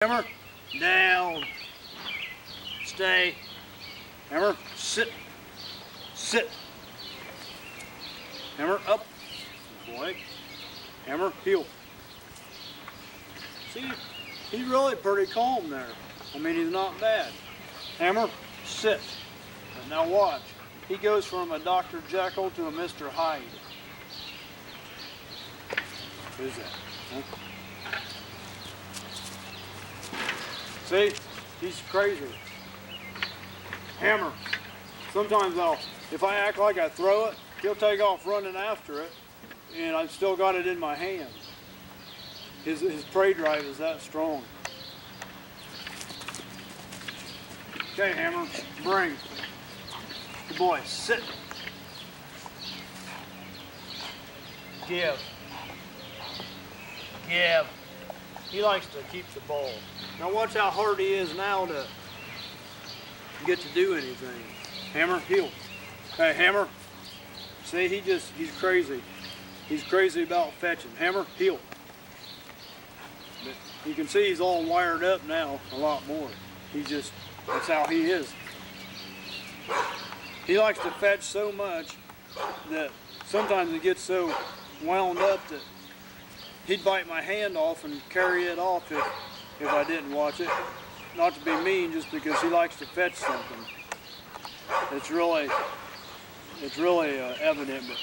Hammer, down, stay, hammer, sit, sit, hammer, up, boy, hammer, heel. See, he's really pretty calm there. I mean, he's not bad. Hammer, sit. And now watch, he goes from a Dr. Jekyll to a Mr. Hyde. Who's that? Huh? See, he's crazy. Hammer. Sometimes if I act like I throw it, he'll take off running after it, and I've still got it in my hand. His prey drive is that strong. Okay, Hammer, bring. Good boy, sit. Give. Give. He likes to keep the ball. Now watch how hard he is now to get to do anything. Hammer, heel. Hey, hammer. See, he's crazy. He's crazy about fetching. Hammer, heel. But you can see he's all wired up now a lot more. That's how he is. He likes to fetch so much that sometimes he gets so wound up that he'd bite my hand off and carry it off if I didn't watch it. Not to be mean, just because he likes to fetch something. It's really evident. But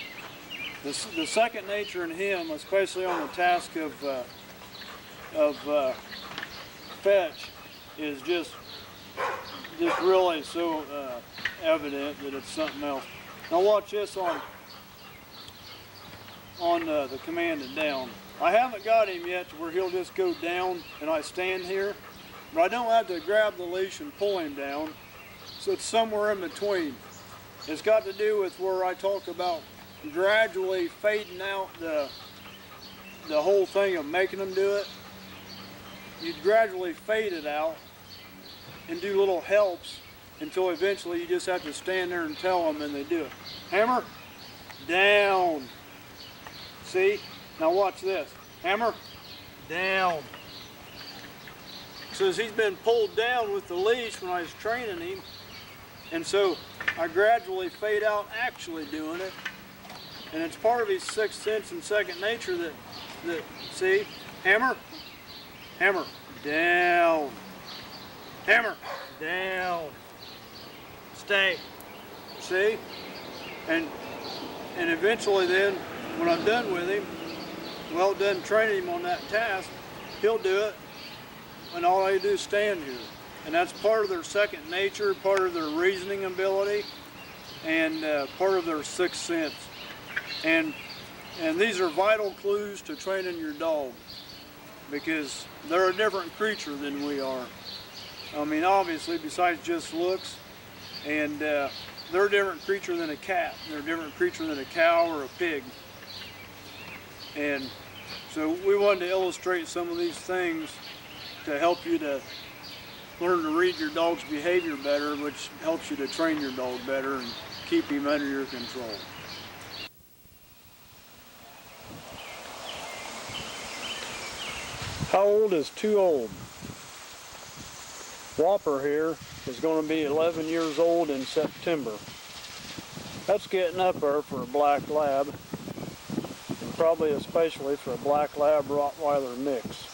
the second nature in him, especially on the task of fetch, is just really so evident that it's something else. Now watch this on the command and down. I haven't got him yet to where he'll just go down and I stand here, but I don't have to grab the leash and pull him down, so it's somewhere in between. It's got to do with where I talk about gradually fading out the whole thing of making them do it. You gradually fade it out and do little helps until eventually you just have to stand there and tell them and they do it. Hammer, down. See? Now watch this. Hammer, down. So he's been pulled down with the leash when I was training him, and so I gradually fade out actually doing it, and it's part of his sixth sense and second nature that see, hammer, hammer, down, hammer, down, stay, see, and eventually then when I'm done with him, well done training him on that task, he'll do it, and all I do is stand here. And that's part of their second nature, part of their reasoning ability, and part of their sixth sense. And these are vital clues to training your dog, because they're a different creature than we are. I mean, obviously, besides just looks, and they're a different creature than a cat. They're a different creature than a cow or a pig. And so we wanted to illustrate some of these things to help you to learn to read your dog's behavior better, which helps you to train your dog better and keep him under your control. How old is too old? Whopper here is going to be 11 years old in September. That's getting up there for a black lab, and probably especially for a black lab Rottweiler mix.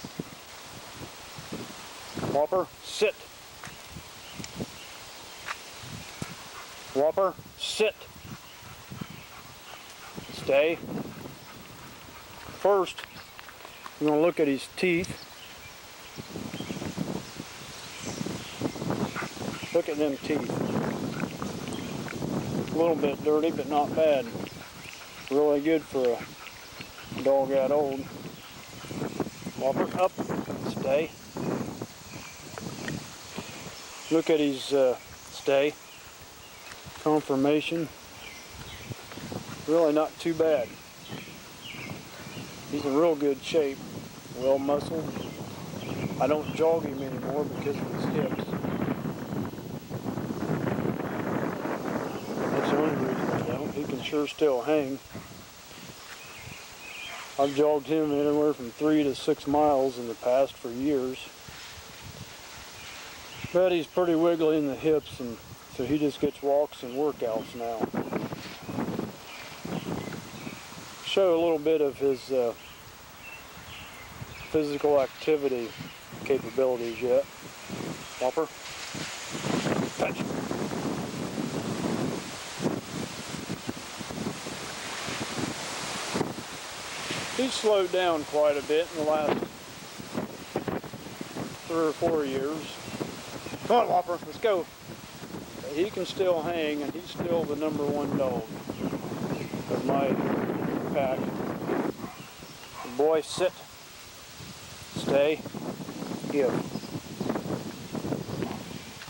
Whopper, sit. Whopper, sit. Stay. First, we're going to look at his teeth. Look at them teeth. A little bit dirty, but not bad. Really good for a dog that old. Whopper, up, stay. Look at his stay. Conformation. Really not too bad. He's in real good shape. Well muscled. I don't jog him anymore because of his hips. That's the only reason I don't. He can sure still hang. I've jogged him anywhere from 3 to 6 miles in the past for years. But he's pretty wiggly in the hips, and so he just gets walks and workouts now. Show a little bit of his physical activity capabilities yet. Whopper, fetch. He's slowed down quite a bit in the last 3 or 4 years. Come on, Whopper, let's go. But he can still hang, and he's still the #1 dog of my pack. Boy, sit, stay, give.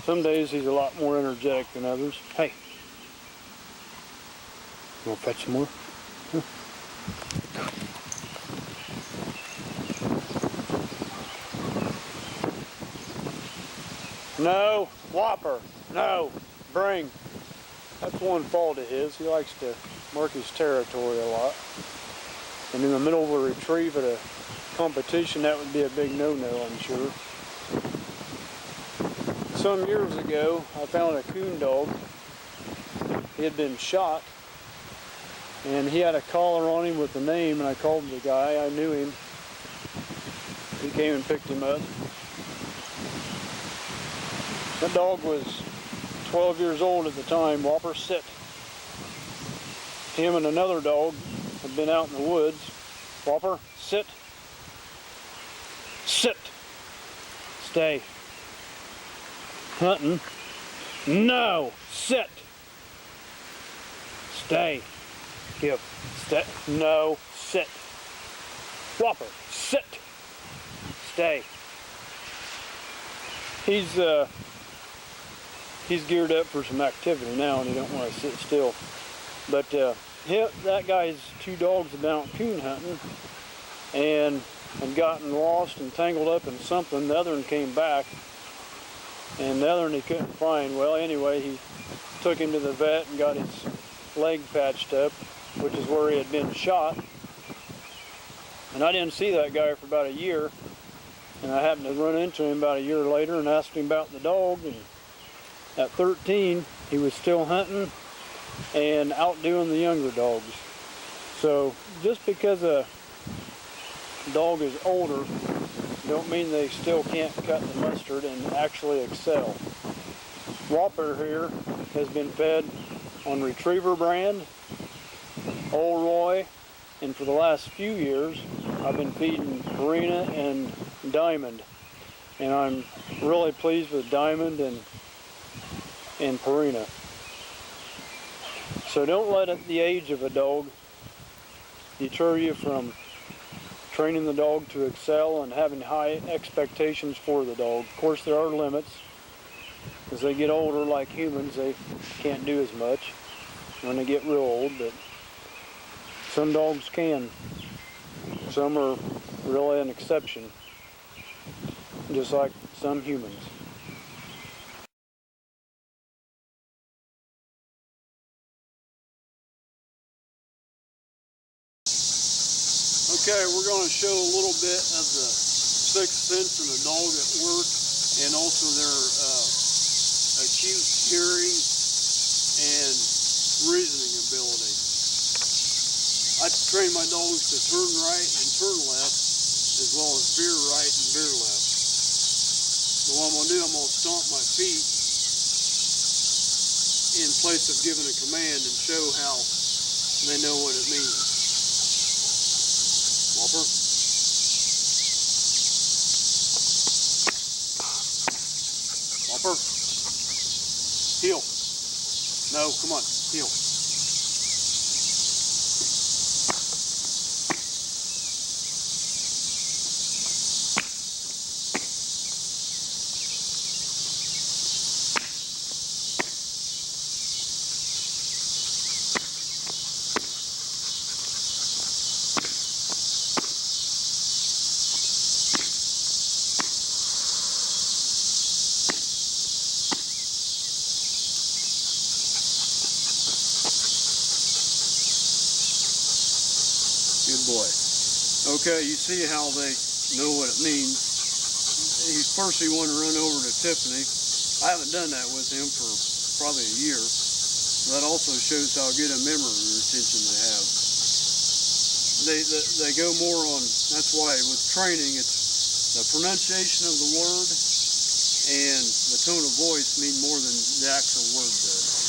Some days he's a lot more energetic than others. Hey, you want to fetch some more? Huh? No, Whopper, no, bring. That's one fault of his. He likes to mark his territory a lot. And in the middle of a retrieve at a competition, that would be a big no-no, I'm sure. Some years ago, I found a coon dog. He had been shot, and he had a collar on him with a name, and I called the guy. I knew him. He came and picked him up. That dog was 12 years old at the time. Whopper, sit. Him and another dog had been out in the woods. Whopper, sit. Sit. Stay. Hunting. No. Sit. Stay. Give. Stay. No. Sit. Whopper, sit. Stay. He's geared up for some activity now, and he don't want to sit still. But that guy's 2 dogs have been out coon hunting and had gotten lost and tangled up in something. The other one came back, and the other one he couldn't find. Well, anyway, he took him to the vet and got his leg patched up, which is where he had been shot. And I didn't see that guy for about a year, and I happened to run into him about a year later and asked him about the dog. And at 13, he was still hunting and outdoing the younger dogs. So just because a dog is older, don't mean they still can't cut the mustard and actually excel. Whopper here has been fed on Retriever brand, Old Roy, and for the last few years, I've been feeding Purina and Diamond. And I'm really pleased with Diamond and Purina. So don't let the age of a dog deter you from training the dog to excel and having high expectations for the dog. Of course, there are limits. As they get older, like humans, they can't do as much when they get real old, but some dogs can. Some are really an exception, just like some humans. Okay, we're going to show a little bit of the sixth sense in a dog at work, and also their acute hearing and reasoning ability. I train my dogs to turn right and turn left, as well as veer right and veer left. So what I'm going to do, I'm going to stomp my feet in place of giving a command and show how they know what it means. Whopper. Whopper. Heel. No, come on, heel. Good boy. Okay, you see how they know what it means. First he wanted to run over to Tiffany, I haven't done that with him for probably a year. That also shows how good a memory retention they have. They go more on, that's why with training, it's the pronunciation of the word and the tone of voice mean more than the actual word does.